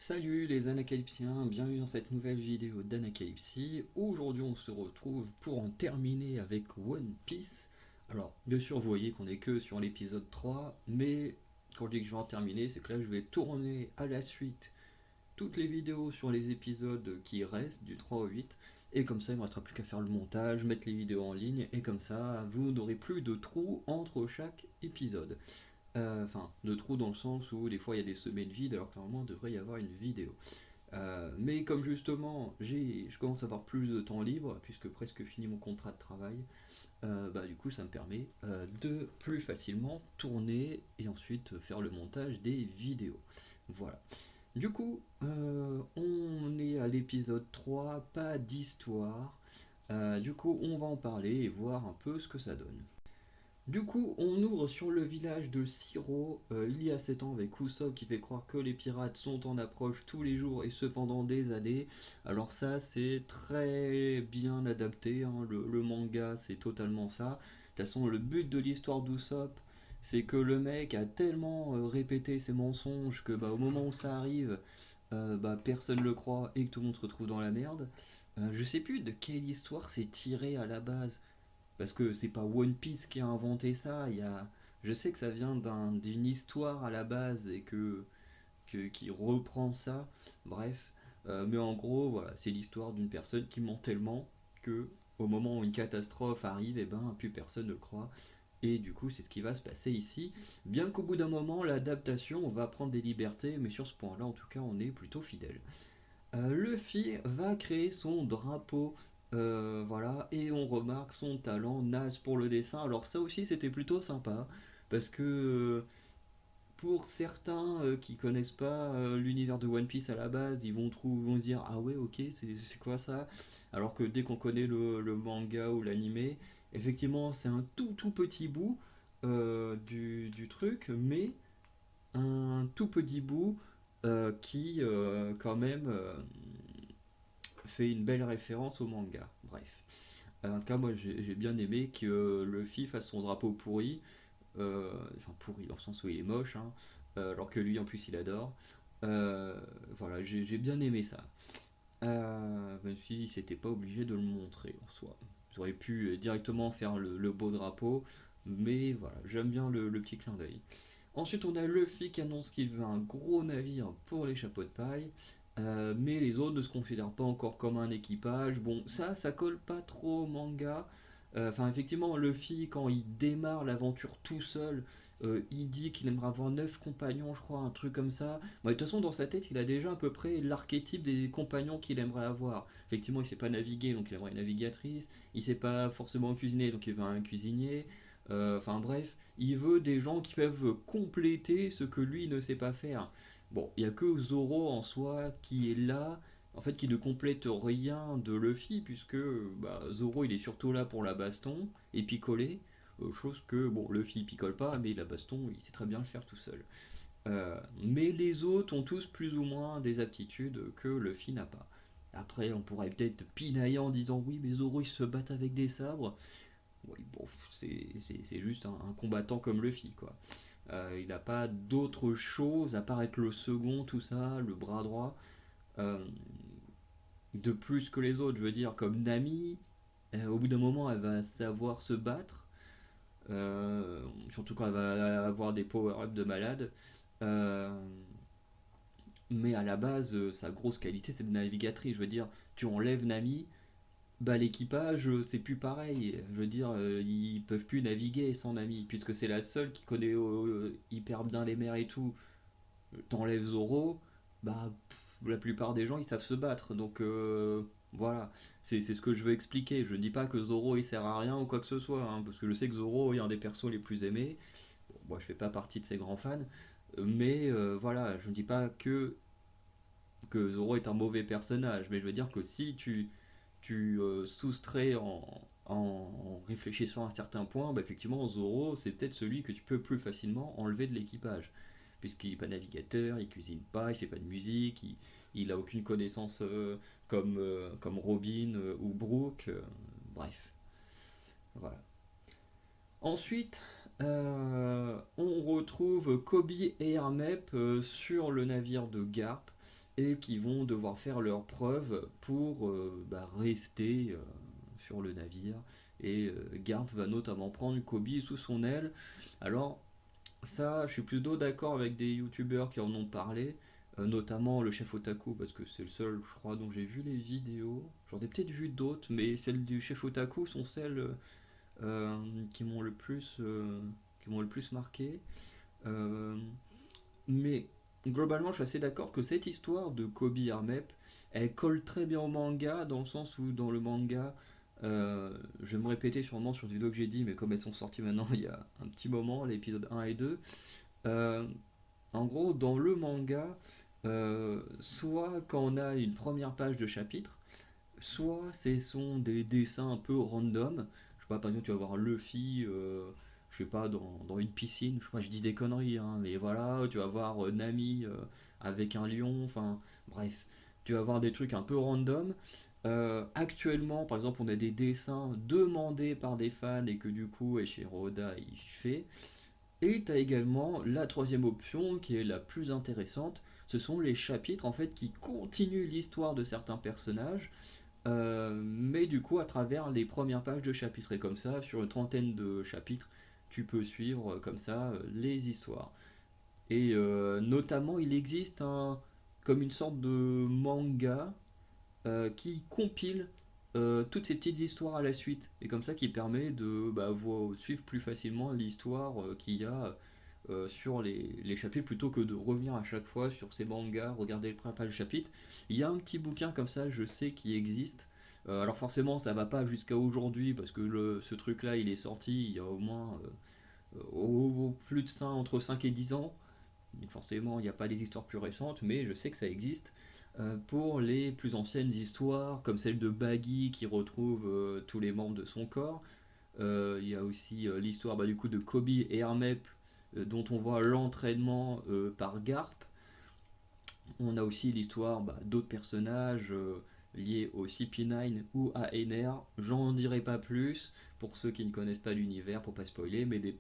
Salut les Anacalypsiens, bienvenue dans cette nouvelle vidéo d'Anacalypsie. Aujourd'hui on se retrouve pour en terminer avec One Piece. Alors bien sûr vous voyez qu'on est que sur l'épisode 3, mais quand je dis que je vais en terminer, c'est que là je vais tourner à la suite toutes les vidéos sur les épisodes qui restent, du 3 au 8. Et comme ça il ne me restera plus qu'à faire le montage, mettre les vidéos en ligne, et comme ça vous n'aurez plus de trous entre chaque épisode. Enfin, de trous dans le sens où des fois il y a des semaines vides alors que normalement il devrait y avoir une vidéo. Mais comme justement je commence à avoir plus de temps libre puisque presque fini mon contrat de travail, du coup ça me permet de plus facilement tourner et ensuite faire le montage des vidéos. Voilà. Du coup, on est à l'épisode 3, pas d'histoire. Du coup, on va en parler et voir un peu ce que ça donne. Du coup, on ouvre sur le village de Siro, il y a 7 ans, avec Usopp qui fait croire que les pirates sont en approche tous les jours et cependant des années. Alors ça, c'est très bien adapté, hein, le manga, c'est totalement ça. De toute façon, le but de l'histoire d'Usopp, c'est que le mec a tellement répété ses mensonges que au moment où ça arrive, personne ne le croit et que tout le monde se retrouve dans la merde. Je sais plus de quelle histoire c'est tiré à la base. Parce que c'est pas One Piece qui a inventé ça. Je sais que ça vient d'une histoire à la base et qui reprend ça. Bref. Mais en gros, voilà, c'est l'histoire d'une personne qui ment tellement que au moment où une catastrophe arrive, et ben plus personne ne le croit. Et du coup, c'est ce qui va se passer ici. Bien qu'au bout d'un moment, l'adaptation va prendre des libertés, mais sur ce point-là, en tout cas, on est plutôt fidèle. Luffy va créer son drapeau, voilà, et on remarque son talent naze pour le dessin. Alors ça aussi c'était plutôt sympa, parce que pour certains qui connaissent pas l'univers de One Piece à la base, vont se dire ah ouais ok c'est quoi ça? Alors que dès qu'on connaît le manga ou l'animé, effectivement c'est un tout petit bout du truc, mais un tout petit bout qui quand même fait une belle référence au manga. Bref. En tout cas, moi j'ai bien aimé que Luffy fasse son drapeau pourri, enfin pourri dans le sens où il est moche, hein, alors que lui en plus il adore. Voilà, j'ai bien aimé ça. Même si c'était pas obligé de le montrer en soi. J'aurais pu directement faire le beau drapeau, mais voilà, j'aime bien le petit clin d'œil. Ensuite, on a Luffy qui annonce qu'il veut un gros navire pour les chapeaux de paille. Mais les autres ne se considèrent pas encore comme un équipage. Bon, ça colle pas trop au manga. Enfin, effectivement, Luffy, quand il démarre l'aventure tout seul, il dit qu'il aimerait avoir 9 compagnons, je crois, un truc comme ça. Bon, de toute façon, dans sa tête, il a déjà à peu près l'archétype des compagnons qu'il aimerait avoir. Effectivement, il sait pas naviguer, donc il aimerait une navigatrice. Il sait pas forcément cuisiner, donc il veut un cuisinier. Enfin bref, il veut des gens qui peuvent compléter ce que lui ne sait pas faire. Bon, il n'y a que Zoro en soi qui est là, en fait qui ne complète rien de Luffy, puisque Zoro il est surtout là pour la baston et picoler, chose que, bon, Luffy il picole pas, mais la baston il sait très bien le faire tout seul. Mais les autres ont tous plus ou moins des aptitudes que Luffy n'a pas. Après, on pourrait peut-être pinailler en disant oui, mais Zoro il se bat avec des sabres. Oui, bon, c'est juste un combattant comme Luffy, quoi. Il n'a pas d'autre chose à part être le second, tout ça, le bras droit, euh, de plus que les autres. Je veux dire, comme Nami, au bout d'un moment, elle va savoir se battre, surtout quand elle va avoir des power-ups de malade. Euh, mais à la base, sa grosse qualité, c'est de navigatrice. Je veux dire, tu enlèves Nami, l'équipage, c'est plus pareil. Je veux dire, ils peuvent plus naviguer sans Nami, puisque c'est la seule qui connaît hyper bien les mers et tout. T'enlèves Zoro, la plupart des gens ils savent se battre. Donc voilà, c'est ce que je veux expliquer. Je ne dis pas que Zoro il sert à rien ou quoi que ce soit, hein, parce que je sais que Zoro est un des persos les plus aimés. Bon, moi je fais pas partie de ces grands fans, mais voilà, je ne dis pas que Zoro est un mauvais personnage, mais je veux dire que si tu soustrais en réfléchissant à certains points, effectivement, Zoro, c'est peut-être celui que tu peux plus facilement enlever de l'équipage. Puisqu'il n'est pas navigateur, il cuisine pas, il fait pas de musique, il a aucune connaissance comme Robin ou Brooke. Bref, voilà. Ensuite, on retrouve Kobe et Hermep sur le navire de Garp. et qui vont devoir faire leurs preuves pour rester sur le navire. Et Garp va notamment prendre Kobe sous son aile. Alors, ça, je suis plutôt d'accord avec des youtubeurs qui en ont parlé, notamment le chef Otaku, parce que c'est le seul, je crois, dont j'ai vu les vidéos. J'en ai peut-être vu d'autres, mais celles du chef Otaku sont celles euh, qui m'ont le plus, qui m'ont le plus marqué. Euh, mais globalement, je suis assez d'accord que cette histoire de Kobe Harmep, elle colle très bien au manga, dans le sens où dans le manga, je vais me répéter sûrement sur des vidéos que j'ai dit, mais comme elles sont sorties maintenant il y a un petit moment, l'épisode 1 et 2, euh, en gros, dans le manga, soit quand on a une première page de chapitre, soit ce sont des dessins un peu random. Je sais pas, par exemple, tu vas voir Luffy, je sais pas, dans une piscine. Je sais pas, je dis des conneries, hein, mais voilà, tu vas voir Nami avec un lion. Enfin, bref, tu vas voir des trucs un peu random. Actuellement, par exemple, on a des dessins demandés par des fans et que du coup, Eiichiro Oda il fait. Et tu as également la troisième option qui est la plus intéressante. Ce sont les chapitres en fait qui continuent l'histoire de certains personnages mais du coup à travers les premières pages de chapitres. Et comme ça, sur une trentaine de chapitres, tu peux suivre comme ça les histoires. Et notamment, il existe comme une sorte de manga qui compile toutes ces petites histoires à la suite. Et comme ça, qui permet de suivre plus facilement l'histoire qu'il y a sur les chapitres plutôt que de revenir à chaque fois sur ces mangas, regarder le premier chapitre. Il y a un petit bouquin comme ça, je sais, qui existe. Alors forcément, ça va pas jusqu'à aujourd'hui parce que ce truc-là, il est sorti il y a au moins plus de 5, entre 5 et 10 ans. Donc forcément, il n'y a pas des histoires plus récentes, mais je sais que ça existe. Pour les plus anciennes histoires, comme celle de Baggy qui retrouve tous les membres de son corps, il y a aussi l'histoire du coup de Kobe et Hermep dont on voit l'entraînement par Garp. On a aussi l'histoire d'autres personnages liés au CP9 ou à NR. J'en dirai pas plus pour ceux qui ne connaissent pas l'univers, pour pas spoiler, mais des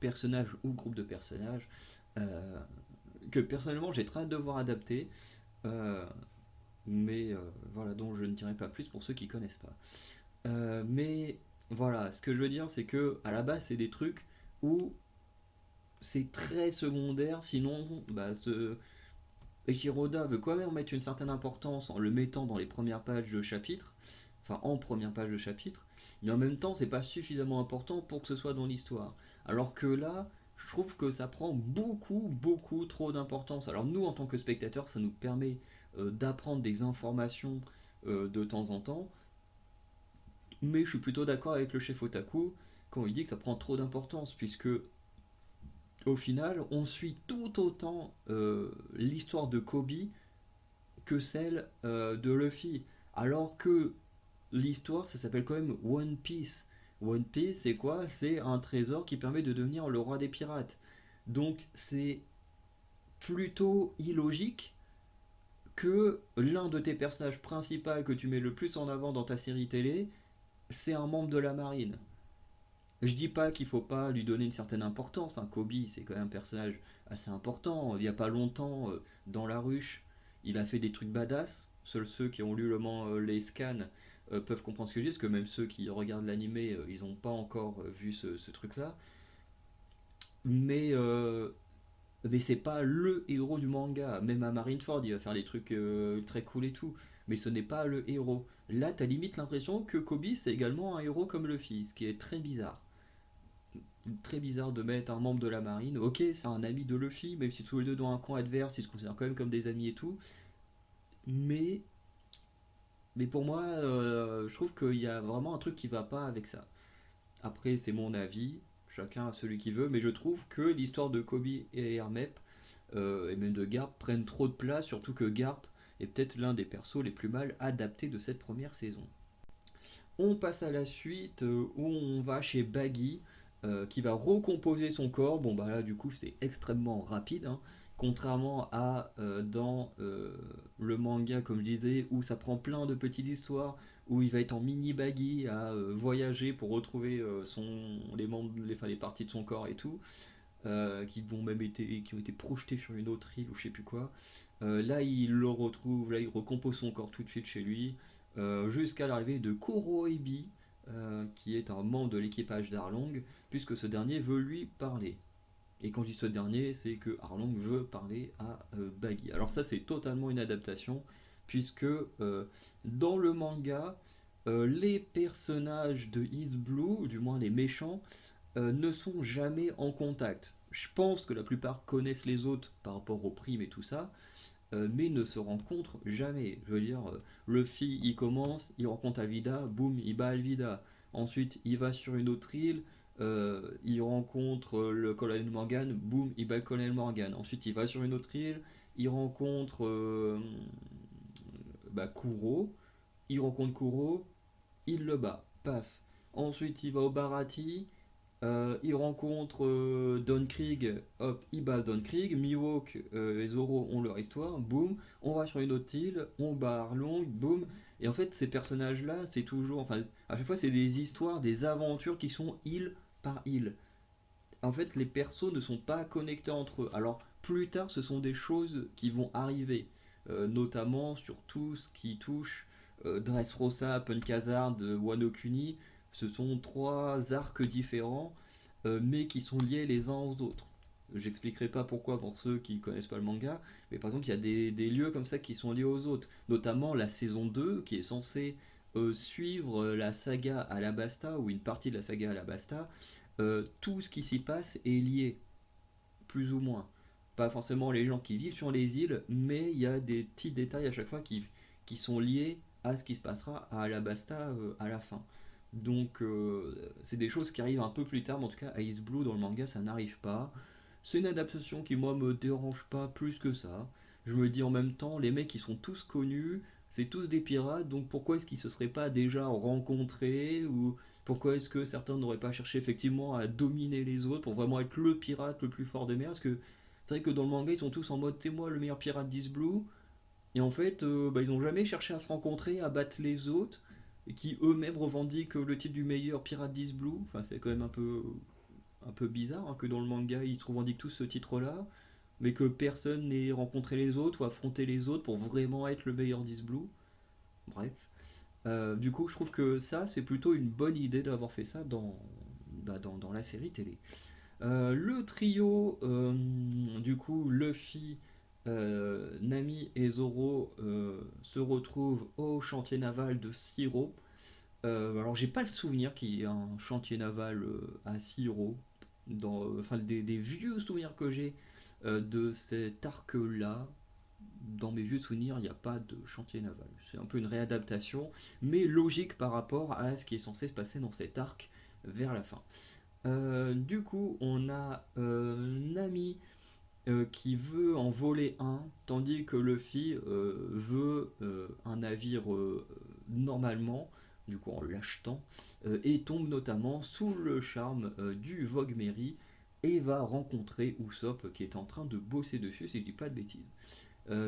personnages ou groupes de personnages euh, que personnellement j'ai très hâte de voir adapter. Euh, mais voilà, dont je ne dirai pas plus pour ceux qui connaissent pas. Mais voilà, ce que je veux dire, c'est que à la base, c'est des trucs où c'est très secondaire, sinon, Eiichiroda veut quand même mettre une certaine importance en le mettant dans les premières pages de chapitre, enfin en première page de chapitre, mais en même temps, c'est pas suffisamment important pour que ce soit dans l'histoire. Alors que là, je trouve que ça prend beaucoup, beaucoup trop d'importance. Alors nous, en tant que spectateurs, ça nous permet d'apprendre des informations de temps en temps, mais je suis plutôt d'accord avec le chef Otaku quand il dit que ça prend trop d'importance, puisque au final, on suit tout autant l'histoire de Kobe que celle de Luffy. Alors que l'histoire, ça s'appelle quand même One Piece. One Piece, c'est quoi? C'est un trésor qui permet de devenir le roi des pirates. Donc c'est plutôt illogique que l'un de tes personnages principaux que tu mets le plus en avant dans ta série télé, c'est un membre de la marine. Je dis pas qu'il faut pas lui donner une certaine importance, hein. Kobe, c'est quand même un personnage assez important. Il y a pas longtemps, dans La Ruche, il a fait des trucs badass. Seuls ceux qui ont lu les scans peuvent comprendre ce que je dis, parce que même ceux qui regardent l'animé, ils n'ont pas encore vu ce truc-là. Mais, euh, mais c'est pas le héros du manga. Même à Marineford, il va faire des trucs très cool et tout. Mais ce n'est pas le héros. Là, t'as limite l'impression que Kobe, c'est également un héros comme Luffy, ce qui est très bizarre. Très bizarre de mettre un membre de la marine. Ok, c'est un ami de Luffy, même si tous les deux dans un camp adverse, ils se considèrent quand même comme des amis et tout. Mais, mais pour moi, je trouve qu'il y a vraiment un truc qui va pas avec ça. Après, c'est mon avis, chacun a celui qu'il veut, mais je trouve que l'histoire de Kobe et Hermep, et même de Garp, prennent trop de place, surtout que Garp est peut-être l'un des persos les plus mal adaptés de cette première saison. On passe à la suite où on va chez Baggy qui va recomposer son corps. Bon bah là du coup c'est extrêmement rapide, hein. Contrairement à dans le manga comme je disais où ça prend plein de petites histoires où il va être en mini Baggy à voyager pour retrouver les membres, les parties de son corps et tout qui ont été projetés sur une autre île ou je sais plus quoi. Là, il le retrouve, là, il recompose son corps tout de suite chez lui, jusqu'à l'arrivée de Kuroibi, qui est un membre de l'équipage d'Arlong, puisque ce dernier veut lui parler. Et quand je dis ce dernier, c'est que Arlong veut parler à Baggy. Alors ça, c'est totalement une adaptation, puisque dans le manga, les personnages de East Blue, du moins les méchants, ne sont jamais en contact. Je pense que la plupart connaissent les autres par rapport aux primes et tout ça, mais ne se rencontrent jamais. Je veux dire, Luffy, il commence, il rencontre Alvida, boum, il bat Alvida. Ensuite, il va sur une autre île, il rencontre le colonel Morgan, boum, il bat le colonel Morgan. Ensuite, il va sur une autre île, il rencontre Kuro, il rencontre Kuro, il le bat, paf. Ensuite, il va au Barati, il rencontre Don Krieg, hop, il bat Don Krieg, Mihawk et Zoro ont leur histoire, boum, on va sur une autre île, on bat Arlong, boum, et en fait ces personnages-là, c'est toujours, enfin, à chaque fois c'est des histoires, des aventures qui sont île par île. En fait, les persos ne sont pas connectés entre eux. Alors, plus tard, ce sont des choses qui vont arriver, notamment sur tout ce qui touche Dressrosa, Punk Hazard, Wano Kuni. Ce sont trois arcs différents, mais qui sont liés les uns aux autres. J'expliquerai pas pourquoi pour ceux qui ne connaissent pas le manga, mais par exemple, il y a des lieux comme ça qui sont liés aux autres, notamment la saison 2 qui est censée suivre la saga Alabasta, ou une partie de la saga Alabasta. Tout ce qui s'y passe est lié, plus ou moins. Pas forcément les gens qui vivent sur les îles, mais il y a des petits détails à chaque fois qui sont liés à ce qui se passera à Alabasta à la fin. Donc c'est des choses qui arrivent un peu plus tard, mais en tout cas à Ice Blue dans le manga ça n'arrive pas. C'est une adaptation qui moi me dérange pas plus que ça. Je me dis en même temps, les mecs ils sont tous connus, c'est tous des pirates, donc pourquoi est-ce qu'ils se seraient pas déjà rencontrés, ou pourquoi est-ce que certains n'auraient pas cherché effectivement à dominer les autres pour vraiment être le pirate le plus fort des mers? Parce que c'est vrai que dans le manga ils sont tous en mode t'es moi le meilleur pirate d'East Blue, et en fait ils n'ont jamais cherché à se rencontrer, à battre les autres, et qui eux-mêmes revendiquent le titre du meilleur pirate d'East Blue. Enfin c'est quand même un peu bizarre hein, que dans le manga ils se revendiquent tous ce titre-là, mais que personne n'ait rencontré les autres ou affronté les autres pour vraiment être le meilleur d'East Blue. Bref. Du coup, je trouve que ça, c'est plutôt une bonne idée d'avoir fait ça dans la série télé. Le trio, du coup, Luffy, Nami et Zoro se retrouvent au chantier naval de Siro. Alors, j'ai pas le souvenir qu'il y ait un chantier naval à Siro. Enfin, des vieux souvenirs que j'ai de cet arc-là, dans mes vieux souvenirs, il n'y a pas de chantier naval. C'est un peu une réadaptation, mais logique par rapport à ce qui est censé se passer dans cet arc vers la fin. Du coup, on a Nami qui veut en voler un, tandis que Luffy veut un navire normalement, du coup en l'achetant, et tombe notamment sous le charme du Vogue Mary et va rencontrer Usopp qui est en train de bosser dessus, si je dis pas de bêtises.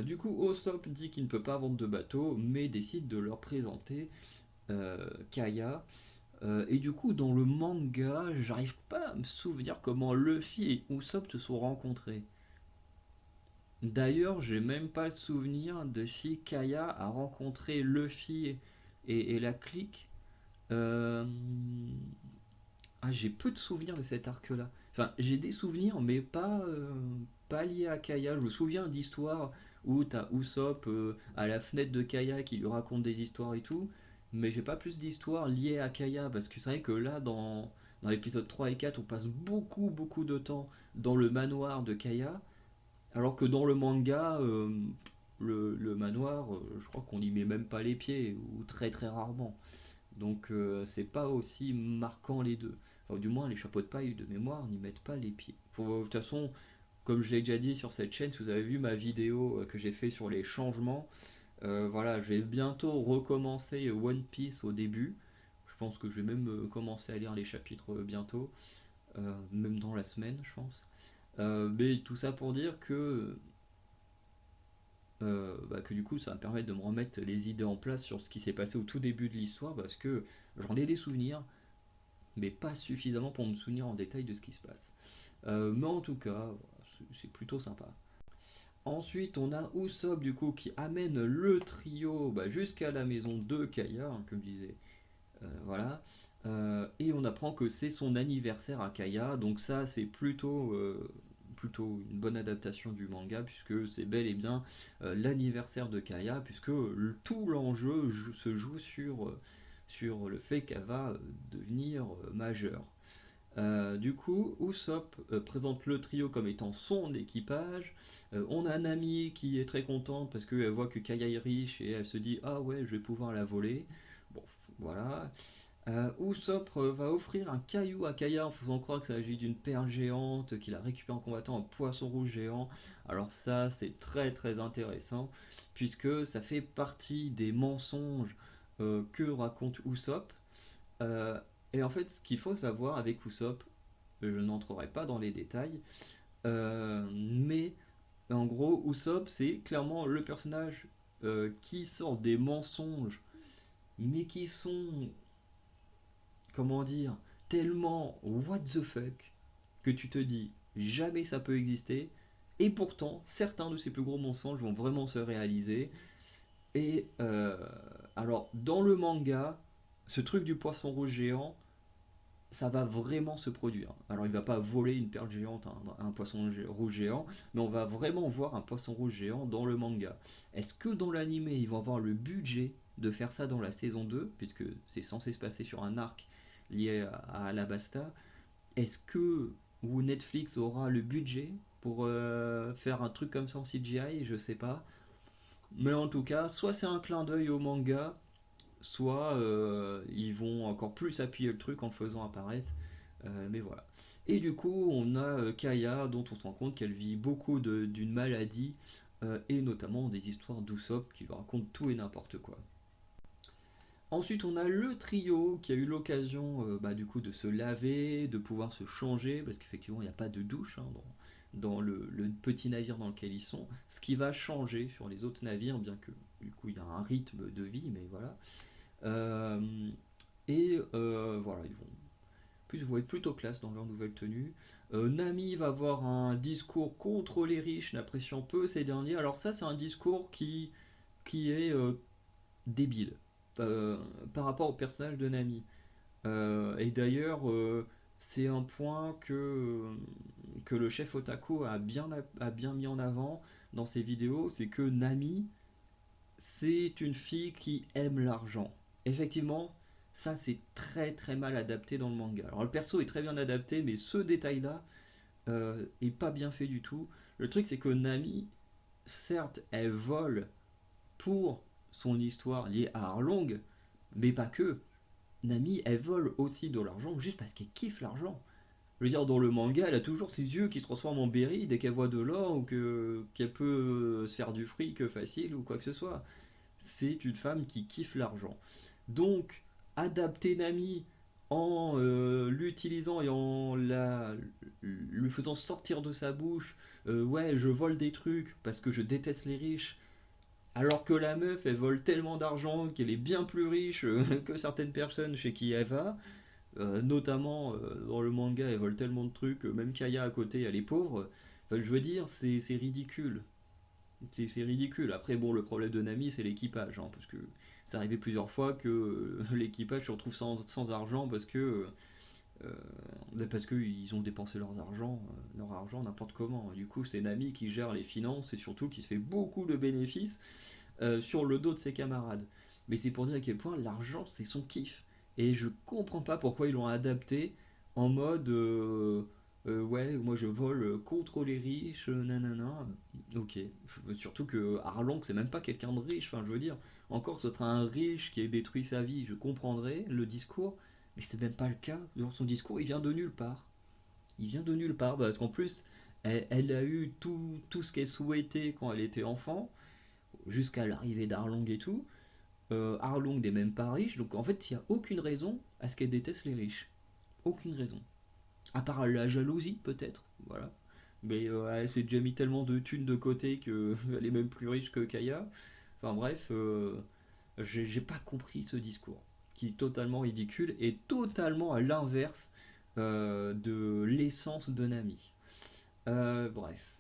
Du coup, Usopp dit qu'il ne peut pas vendre de bateau, mais décide de leur présenter Kaya. Et du coup, dans le manga, j'arrive pas à me souvenir comment Luffy et Usopp se sont rencontrés. D'ailleurs, j'ai même pas le souvenir de si Kaya a rencontré Luffy et la clique. Euh, j'ai peu de souvenirs de cet arc-là. Enfin, j'ai des souvenirs, mais pas liés à Kaya. Je me souviens d'histoires où t'as Usopp à la fenêtre de Kaya qui lui raconte des histoires et tout, mais j'ai pas plus d'histoires liées à Kaya, parce que c'est vrai que là, dans l'épisode 3 et 4, on passe beaucoup, beaucoup de temps dans le manoir de Kaya, alors que dans le manga, le manoir, je crois qu'on n'y met même pas les pieds, ou très très rarement. Donc c'est pas aussi marquant les deux. Enfin, du moins, les chapeaux de paille de mémoire n'y mettent pas les pieds. De toute façon, comme je l'ai déjà dit sur cette chaîne, si vous avez vu ma vidéo que j'ai fait sur les changements, voilà, je vais bientôt recommencer One Piece au début. Je pense que je vais même commencer à lire les chapitres bientôt, même dans la semaine, je pense. Mais tout ça pour dire que du coup ça va me permettre de me remettre les idées en place sur ce qui s'est passé au tout début de l'histoire, parce que j'en ai des souvenirs, mais pas suffisamment pour me souvenir en détail de ce qui se passe. Mais en tout cas, c'est plutôt sympa. Ensuite, on a Usopp du coup qui amène le trio jusqu'à la maison de Kaya, hein, comme je disais. Voilà. Et on apprend que c'est son anniversaire à Kaya, donc ça c'est plutôt une bonne adaptation du manga, puisque c'est bel et bien l'anniversaire de Kaya, puisque tout l'enjeu se joue sur le fait qu'elle va devenir majeure. Du coup, Usopp présente le trio comme étant son équipage. On a Nami qui est très contente parce qu'elle voit que Kaya est riche et elle se dit ah ouais, je vais pouvoir la voler. Bon, voilà. Usopp va offrir un caillou à Kaya en faisant croire qu'il s'agit d'une perle géante qu'il a récupéré en combattant un poisson rouge géant. Alors ça, c'est très très intéressant puisque ça fait partie des mensonges que raconte Usopp. Euh, et en fait, ce qu'il faut savoir avec Usopp, je n'entrerai pas dans les détails, mais en gros, Usopp, c'est clairement le personnage qui sort des mensonges, mais qui sont, comment dire, tellement what the fuck que tu te dis jamais ça peut exister. Et pourtant, certains de ces plus gros mensonges vont vraiment se réaliser. Et alors, dans le manga, ce truc du poisson rouge géant, ça va vraiment se produire. Alors il va pas voler une perle géante, un poisson rouge géant, mais on va vraiment voir un poisson rouge géant dans le manga. Est-ce que dans l'animé, ils vont avoir le budget de faire ça dans la saison 2, puisque c'est censé se passer sur un arc lié à Alabasta? Est-ce que ou Netflix aura le budget pour faire un truc comme ça en CGI? Je sais pas. Mais en tout cas, soit c'est un clin d'œil au manga, soit ils vont encore plus appuyer le truc en le faisant apparaître. Mais voilà. Et du coup, on a Kaya, dont on se rend compte qu'elle vit beaucoup d'une maladie, et notamment des histoires d'Usopp qui lui racontent tout et n'importe quoi. Ensuite, on a le trio qui a eu l'occasion du coup de se laver, de pouvoir se changer, parce qu'effectivement, il n'y a pas de douche hein, dans le petit navire dans lequel ils sont. Ce qui va changer sur les autres navires, bien que du coup, il y a un rythme de vie, mais voilà. Euh, voilà, ils vont être plutôt classe dans leur nouvelle tenue. Nami va avoir un discours contre les riches, n'appréciant peu ces derniers. Alors ça, c'est un discours qui est débile euh, par rapport au personnage de Nami. Et d'ailleurs, c'est un point que le chef Otaku a bien mis en avant dans ses vidéos, c'est que Nami, c'est une fille qui aime l'argent. Effectivement, ça c'est très très mal adapté dans le manga. Alors le perso est très bien adapté, mais ce détail-là est pas bien fait du tout. Le truc c'est que Nami, certes, elle vole pour son histoire liée à Arlong, mais pas que. Nami, elle vole aussi de l'argent juste parce qu'elle kiffe l'argent. Je veux dire, dans le manga, elle a toujours ses yeux qui se transforment en berry dès qu'elle voit de l'or ou qu'elle peut se faire du fric facile ou quoi que ce soit. C'est une femme qui kiffe l'argent. Donc, adapter Nami en l'utilisant et en lui faisant sortir de sa bouche, ouais, je vole des trucs parce que je déteste les riches, alors que la meuf, elle vole tellement d'argent qu'elle est bien plus riche que certaines personnes chez qui elle va. Notamment dans le manga, elle vole tellement de trucs, même Kaya à côté, elle est pauvre. Enfin, je veux dire, c'est ridicule. C'est ridicule. Après, bon, le problème de Nami, c'est l'équipage, hein, parce que c'est arrivé plusieurs fois que l'équipage se retrouve sans argent parce qu'ils ont dépensé leur argent n'importe comment. Du coup, c'est Nami qui gère les finances et surtout qui se fait beaucoup de bénéfices sur le dos de ses camarades. Mais c'est pour dire à quel point l'argent, c'est son kiff. Et je comprends pas pourquoi ils l'ont adapté en mode ouais, moi je vole contre les riches, nanana. Ok, surtout que Arlong, c'est même pas quelqu'un de riche. Enfin, je veux dire, encore ce serait un riche qui ait détruit sa vie, je comprendrais le discours, mais c'est même pas le cas. Dans son discours, il vient de nulle part. Il vient de nulle part parce qu'en plus, elle a eu tout ce qu'elle souhaitait quand elle était enfant, jusqu'à l'arrivée d'Arlong et tout. Arlong n'est même pas riche, donc en fait, il n'y a aucune raison à ce qu'elle déteste les riches. Aucune raison. À part la jalousie, peut-être, voilà. Mais elle s'est déjà mis tellement de thunes de côté qu'elle est même plus riche que Kaya. Enfin bref, j'ai pas compris ce discours, qui est totalement ridicule et totalement à l'inverse de l'essence de Nami. Bref.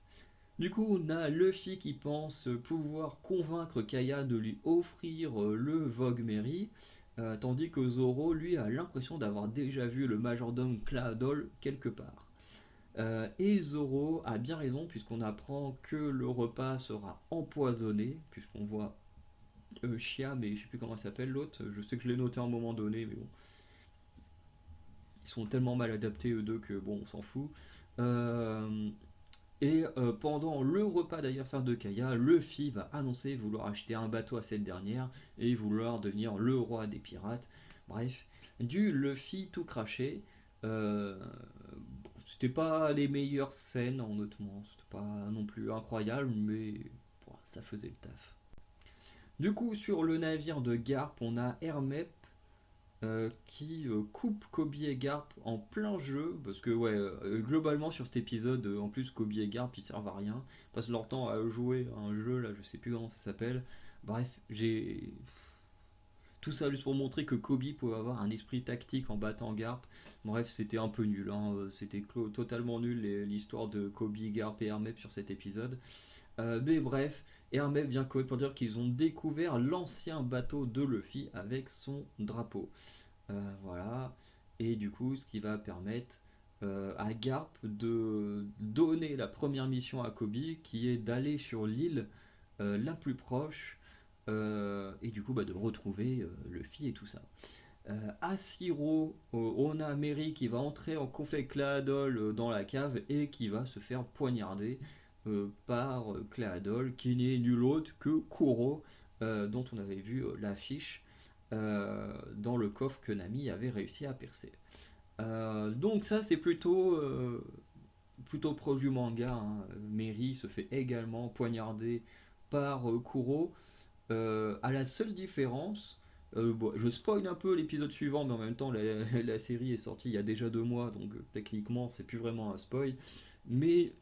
Du coup, on a Luffy qui pense pouvoir convaincre Kaya de lui offrir le Vogue Mary, tandis que Zoro, lui, a l'impression d'avoir déjà vu le majordome Claadol quelque part. Et Zoro a bien raison, puisqu'on apprend que le repas sera empoisonné, puisqu'on voit Chia, mais je sais plus comment il s'appelle l'autre, je sais que je l'ai noté à un moment donné, mais bon, ils sont tellement mal adaptés eux deux que bon, on s'en fout. Euh, Et pendant le repas d'anniversaire de Kaya, Luffy va annoncer vouloir acheter un bateau à cette dernière et vouloir devenir le roi des pirates. Bref, du Luffy tout craché. Euh, C'était pas les meilleures scènes, honnêtement. C'était pas non plus incroyable, mais bon, ça faisait le taf. Du coup, sur le navire de Garp, on a Hermep qui coupe Kobe et Garp en plein jeu, parce que ouais, globalement sur cet épisode, en plus Kobe et Garp ils servent à rien, ils passent leur temps à jouer à un jeu, là je sais plus comment ça s'appelle. Bref, j'ai tout ça juste pour montrer que Kobe pouvait avoir un esprit tactique en battant Garp. Bref, c'était un peu nul, hein, c'était totalement nul l'histoire de Kobe, Garp et Hermep sur cet épisode. Mais bref, Hermep vient pour dire qu'ils ont découvert l'ancien bateau de Luffy avec son drapeau. Voilà. Et du coup, ce qui va permettre à Garp de donner la première mission à Kobe, qui est d'aller sur l'île la plus proche, et du coup bah, de retrouver Luffy et tout ça. À Siro, on a Mary qui va entrer en conflit avec Claadol dans la cave et qui va se faire poignarder par Claadol, qui n'est nul autre que Kuro, dont on avait vu l'affiche dans le coffre que Nami avait réussi à percer. Donc ça c'est plutôt proche du manga, hein. Mary se fait également poignarder par Kuro, à la seule différence, bon, je spoil un peu l'épisode suivant, mais en même temps la série est sortie il y a déjà 2 mois, donc techniquement c'est plus vraiment un spoil. Mais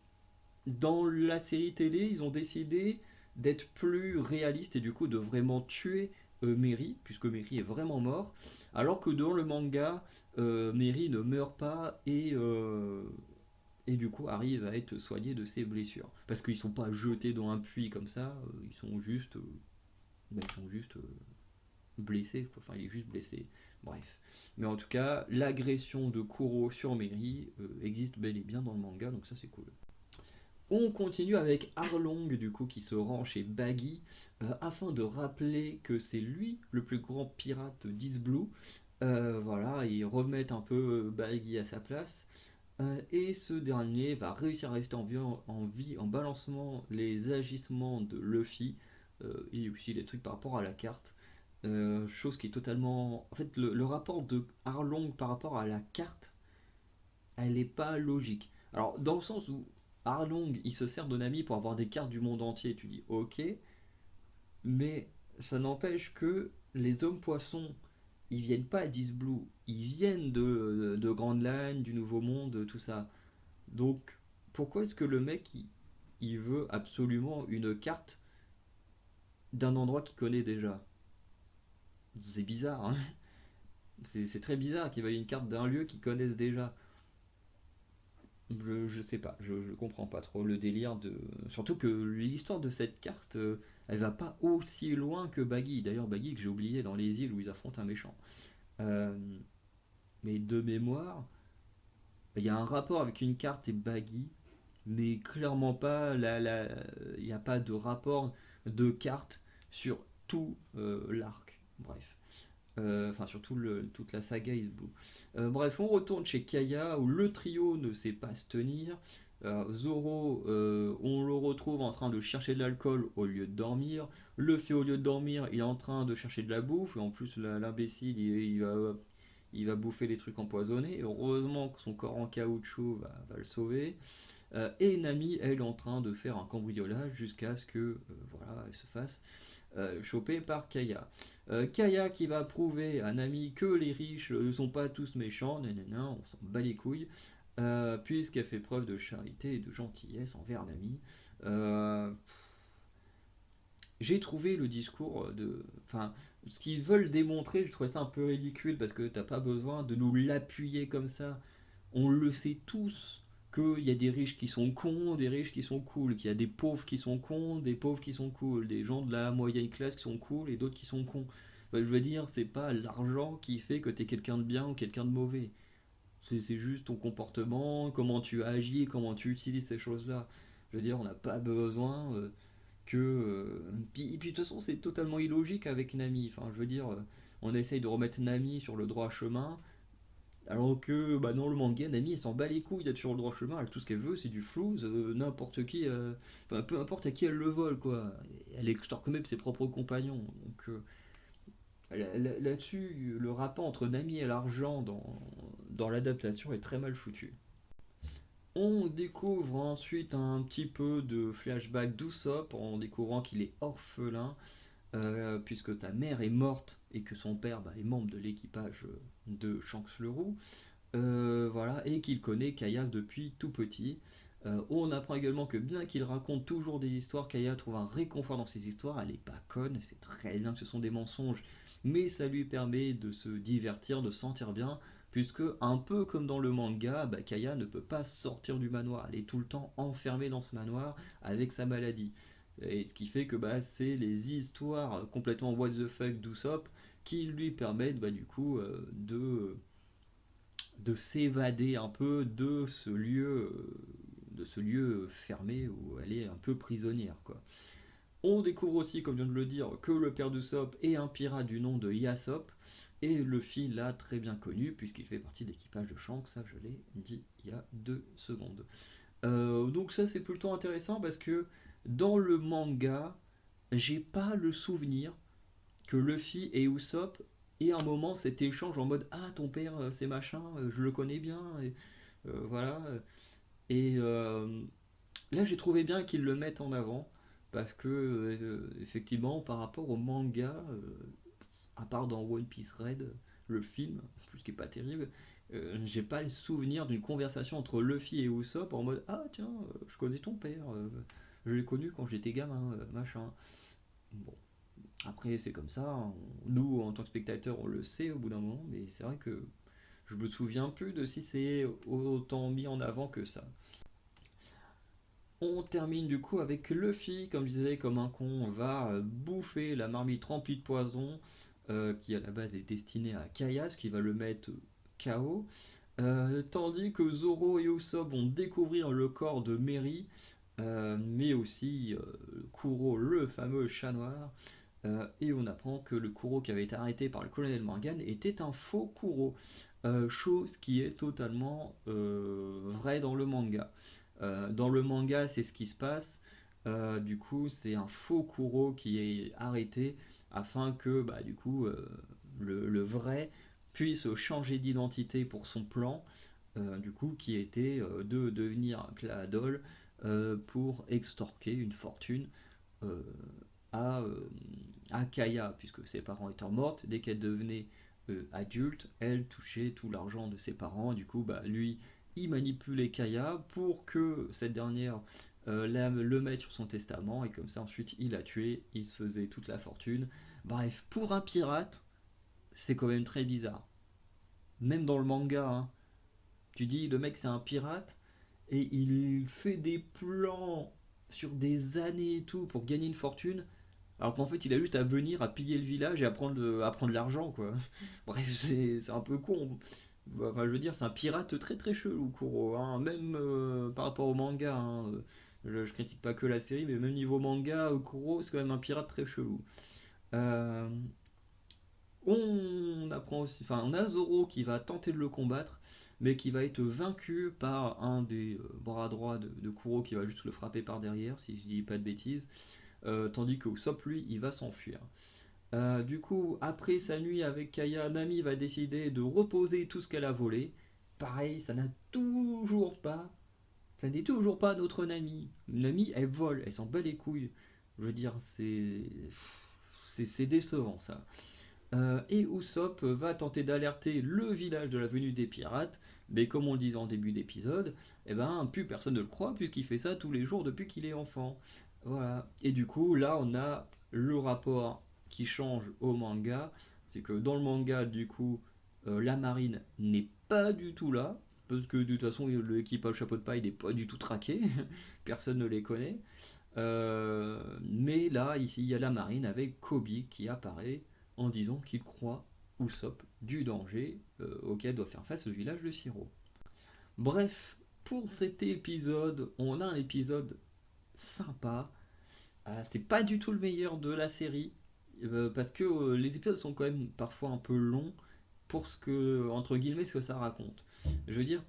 dans la série télé, ils ont décidé d'être plus réalistes et du coup de vraiment tuer Mary, puisque Mary est vraiment mort, alors que dans le manga, Mary ne meurt pas et du coup arrive à être soigné de ses blessures. Parce qu'ils sont pas jetés dans un puits comme ça, ils sont juste blessé, enfin il est juste blessé, bref. Mais en tout cas, l'agression de Kuro sur Mary existe bel et bien dans le manga, donc ça c'est cool. On continue avec Arlong du coup qui se rend chez Baggy afin de rappeler que c'est lui le plus grand pirate d'East Blue. Voilà, et remettre un peu Baggy à sa place. Et ce dernier va réussir à rester en vie en balançant les agissements de Luffy et aussi les trucs par rapport à la carte. Chose qui est totalement. En fait, le rapport de Arlong par rapport à la carte, elle n'est pas logique. Alors, dans le sens où Arlong, il se sert de Nami pour avoir des cartes du monde entier, tu dis ok, mais ça n'empêche que les hommes poissons, ils viennent pas d'East Blue, ils viennent de Grand Line, du Nouveau Monde, tout ça. Donc, pourquoi est-ce que le mec, il veut absolument une carte d'un endroit qu'il connaît déjà? C'est bizarre, hein. C'est très bizarre qu'il veuille une carte d'un lieu qu'ils connaissent déjà. Je sais pas, je comprends pas trop le délire de. Surtout que l'histoire de cette carte, elle va pas aussi loin que Baggy. D'ailleurs, Baggy que j'ai oublié dans les îles où ils affrontent un méchant. Euh, mais de mémoire, il y a un rapport avec une carte et Baggy, mais clairement pas. Il n'y a pas de rapport de carte sur tout l'arc. Bref. Enfin surtout toute la saga Is Blue. Bref, on retourne chez Kaya où le trio ne sait pas se tenir. Zoro, on le retrouve en train de chercher de l'alcool au lieu de dormir. Luffy, au lieu de dormir, il est en train de chercher de la bouffe. Et en plus, l'imbécile, il va bouffer les trucs empoisonnés. Heureusement que son corps en caoutchouc va le sauver. Et Nami, elle, est en train de faire un cambriolage jusqu'à ce que voilà, elle se fasse choper par Kaya. Kaya qui va prouver à Nami que les riches ne sont pas tous méchants, nanana, on s'en bat les couilles, puisqu'elle fait preuve de charité et de gentillesse envers Nami. Euh, j'ai trouvé le discours de. Enfin, ce qu'ils veulent démontrer, je trouvais ça un peu ridicule parce que t'as pas besoin de nous l'appuyer comme ça. On le sait tous qu'il y a des riches qui sont cons, des riches qui sont cool, qu'il y a des pauvres qui sont cons, des pauvres qui sont cool, des gens de la moyenne classe qui sont cool et d'autres qui sont cons. Enfin, je veux dire, c'est pas l'argent qui fait que t'es quelqu'un de bien ou quelqu'un de mauvais. C'est juste ton comportement, comment tu agis, comment tu utilises ces choses-là. Je veux dire, on n'a pas besoin puis de toute façon, c'est totalement illogique avec Nami. Enfin, je veux dire, on essaye de remettre Nami sur le droit chemin, alors que bah, dans le manga, Nami, elle s'en bat les couilles d'être sur le droit chemin. Elle, tout ce qu'elle veut, c'est du flouze, n'importe qui, enfin, peu importe à qui elle le vole, quoi. Elle extorque même ses propres compagnons. Donc, là-dessus, le rapport entre Nami et l'argent dans l'adaptation est très mal foutu. On découvre ensuite un petit peu de flashback d'Usopp en découvrant qu'il est orphelin puisque sa mère est morte et que son père bah, est membre de l'équipage de Shanks le Roux. Voilà, et qu'il connaît Kaya depuis tout petit. On apprend également que bien qu'il raconte toujours des histoires, Kaya trouve un réconfort dans ses histoires. Elle n'est pas conne, c'est très bien que ce sont des mensonges, mais ça lui permet de se divertir, de se sentir bien, puisque un peu comme dans le manga, bah, Kaya ne peut pas sortir du manoir. Elle est tout le temps enfermée dans ce manoir avec sa maladie. Et ce qui fait que bah, c'est les histoires complètement what the fuck d'Usopp qui lui permettent bah, du coup de s'évader un peu de ce lieu fermé où elle est un peu prisonnière, quoi. On découvre aussi, comme je viens de le dire, que le père d'Usopp est un pirate du nom de Yasop, et Luffy l'a très bien connu puisqu'il fait partie de l'équipage de Shanks, ça je l'ai dit il y a 2 secondes. Donc ça c'est plutôt intéressant parce que dans le manga, j'ai pas le souvenir que Luffy et Usopp aient un moment cet échange en mode ah ton père c'est machin, je le connais bien, et voilà. Et là j'ai trouvé bien qu'ils le mettent en avant parce que effectivement par rapport au manga, à part dans One Piece Red, le film, ce qui est pas terrible, j'ai pas le souvenir d'une conversation entre Luffy et Usopp en mode ah tiens je connais ton père, je l'ai connu quand j'étais gamin, machin. Bon, après, c'est comme ça, hein. Nous, en tant que spectateurs, on le sait au bout d'un moment, mais c'est vrai que je me souviens plus de si c'est autant mis en avant que ça. On termine du coup avec Luffy, comme je disais, comme un con, va bouffer la marmite remplie de poison, qui à la base est destinée à Kaya, ce qui va le mettre KO. Tandis que Zoro et Usopp vont découvrir le corps de Mary, mais aussi Kuro, le fameux chat noir. Et on apprend que le Kuro qui avait été arrêté par le colonel Morgan était un faux Kuro. Chose qui est totalement vraie dans le manga. Dans le manga, c'est ce qui se passe. Du coup, c'est un faux Kuro qui est arrêté afin que bah, du coup, le vrai puisse changer d'identité pour son plan, du coup, qui était de devenir Claadol pour extorquer une fortune euh, à, euh, à Kaya, puisque ses parents étant mortes, dès qu'elle devenait adulte, elle touchait tout l'argent de ses parents. Du coup, bah, lui, il manipulait Kaya pour que cette dernière le mette sur son testament, et comme ça, ensuite, il la tué, il se faisait toute la fortune. Bref, pour un pirate, c'est quand même très bizarre. Même dans le manga, hein, tu dis, le mec, c'est un pirate, et il fait des plans sur des années et tout pour gagner une fortune, alors qu'en fait, il a juste à venir, à piller le village et à prendre l'argent, quoi. Bref, c'est un peu con. Enfin, je veux dire, c'est un pirate très très chelou, Kuro, hein. Même par rapport au manga, hein. Je critique pas que la série, mais même niveau manga, Kuro, c'est quand même un pirate très chelou. Euh, on apprend aussi, enfin, on a Zoro qui va tenter de le combattre, mais qui va être vaincu par un des bras droits de Kuro qui va juste le frapper par derrière, si je dis pas de bêtises. Tandis que Usopp, lui, il va s'enfuir. Du coup, après sa nuit avec Kaya, Nami va décider de reposer tout ce qu'elle a volé. Pareil, ça n'est toujours pas notre Nami. Nami, elle vole, elle s'en bat les couilles. Je veux dire, c'est décevant ça. Et Usopp va tenter d'alerter le village de la venue des pirates, mais comme on le disait en début d'épisode, eh ben, plus personne ne le croit puisqu'il fait ça tous les jours depuis qu'il est enfant. Voilà. Et du coup, là, on a le rapport qui change au manga. C'est que dans le manga, du coup, la marine n'est pas du tout là. parce que de toute façon, l'équipage chapeau de paille n'est pas du tout traqué, personne ne les connaît. Mais là, ici, il y a la marine avec Kobe qui apparaît en disant qu'il croit Usopp du danger auquel doit faire face le village de Siro. Bref, pour cet épisode, on a un épisode sympa. C'est pas du tout le meilleur de la série, parce que les épisodes sont quand même parfois un peu longs pour ce que, entre guillemets, ce que ça raconte. Je veux dire,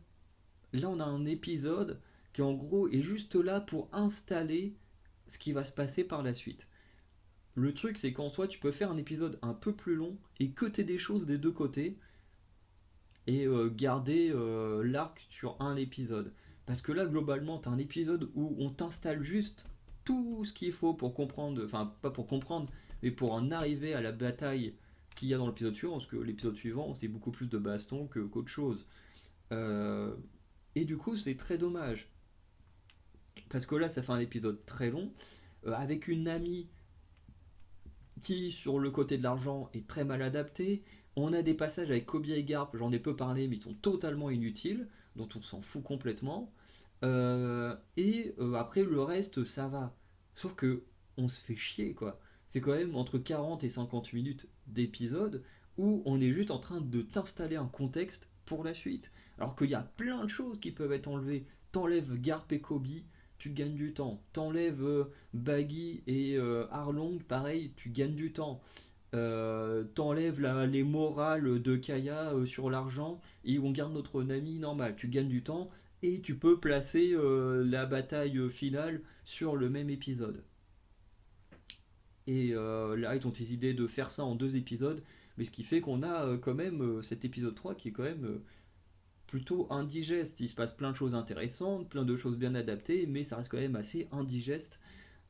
là on a un épisode qui en gros est juste là pour installer ce qui va se passer par la suite. Le truc c'est qu'en soi tu peux faire un épisode un peu plus long et coter des choses des deux côtés et garder l'arc sur un épisode. Parce que là globalement t'as un épisode où on t'installe juste tout ce qu'il faut pour comprendre, enfin pas pour comprendre, mais pour en arriver à la bataille qu'il y a dans l'épisode suivant, parce que l'épisode suivant c'est beaucoup plus de baston qu'autre chose. Euh, et du coup c'est très dommage. Parce que là, ça fait un épisode très long, avec une amie qui, sur le côté de l'argent, est très mal adaptée. On a des passages avec Kobe et Garp, j'en ai peu parlé, mais ils sont totalement inutiles, dont on s'en fout complètement. Après, le reste, ça va. Sauf que on se fait chier, quoi. C'est quand même entre 40 et 50 minutes d'épisode où on est juste en train de t'installer un contexte pour la suite. Alors qu'il y a plein de choses qui peuvent être enlevées. T'enlèves Garp et Kobe, tu gagnes du temps. T'enlèves Baggy et Arlong, pareil, tu gagnes du temps. T'enlèves les morales de Kaya sur l'argent et on garde notre Nami normal. Tu gagnes du temps et tu peux placer la bataille finale sur le même épisode. Et là, ils ont décidé de faire ça en deux épisodes, mais ce qui fait qu'on a quand même cet épisode 3 qui est quand même plutôt indigeste. Il se passe plein de choses intéressantes, plein de choses bien adaptées, mais ça reste quand même assez indigeste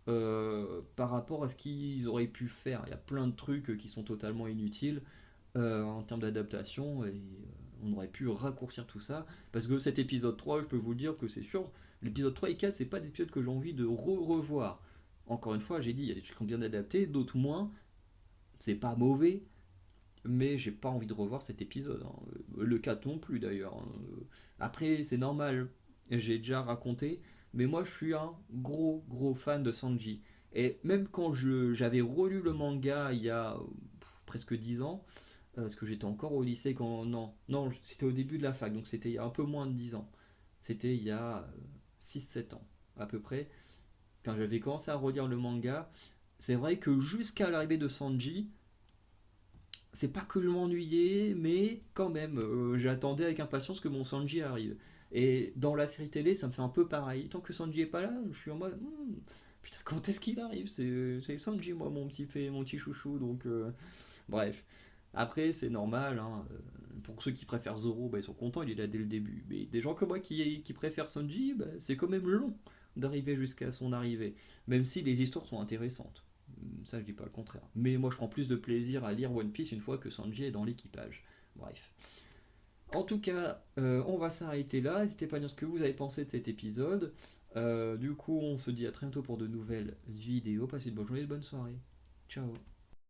par rapport à ce qu'ils auraient pu faire. Il y a plein de trucs qui sont totalement inutiles en termes d'adaptation et on aurait pu raccourcir tout ça. Parce que cet épisode 3, je peux vous le dire que c'est sûr, l'épisode 3 et 4, c'est pas des épisodes que j'ai envie de revoir. Encore une fois, j'ai dit, il y a des trucs qui sont bien adaptés, d'autres moins. C'est pas mauvais, mais j'ai pas envie de revoir cet épisode, hein. Le 4 non plus d'ailleurs, hein. Après, c'est normal, j'ai déjà raconté, mais moi je suis un gros fan de Sanji. Et même quand j'avais relu le manga il y a presque 10 ans, parce que j'étais encore au lycée quand. Non, c'était au début de la fac, donc c'était il y a un peu moins de 10 ans. C'était il y a 6 7 ans à peu près, quand j'avais commencé à relire le manga. C'est vrai que jusqu'à l'arrivée de Sanji, c'est pas que je m'ennuyais, mais quand même, j'attendais avec impatience que mon Sanji arrive. Et dans la série télé, ça me fait un peu pareil. Tant que Sanji est pas là, je suis en mode, putain, quand est-ce qu'il arrive? C'est Sanji, moi, mon petit chouchou. Donc, bref. Après, c'est normal, hein. Pour ceux qui préfèrent Zoro, bah, ils sont contents, il est là dès le début. Mais des gens comme moi qui préfèrent Sanji, bah, c'est quand même long d'arriver jusqu'à son arrivée. Même si les histoires sont intéressantes. Ça, je dis pas le contraire. Mais moi, je prends plus de plaisir à lire One Piece une fois que Sanji est dans l'équipage. Bref. En tout cas, on va s'arrêter là. N'hésitez pas à dire ce que vous avez pensé de cet épisode. Du coup, on se dit à très bientôt pour de nouvelles vidéos. Passez une bonne journée, une bonne soirée. Ciao.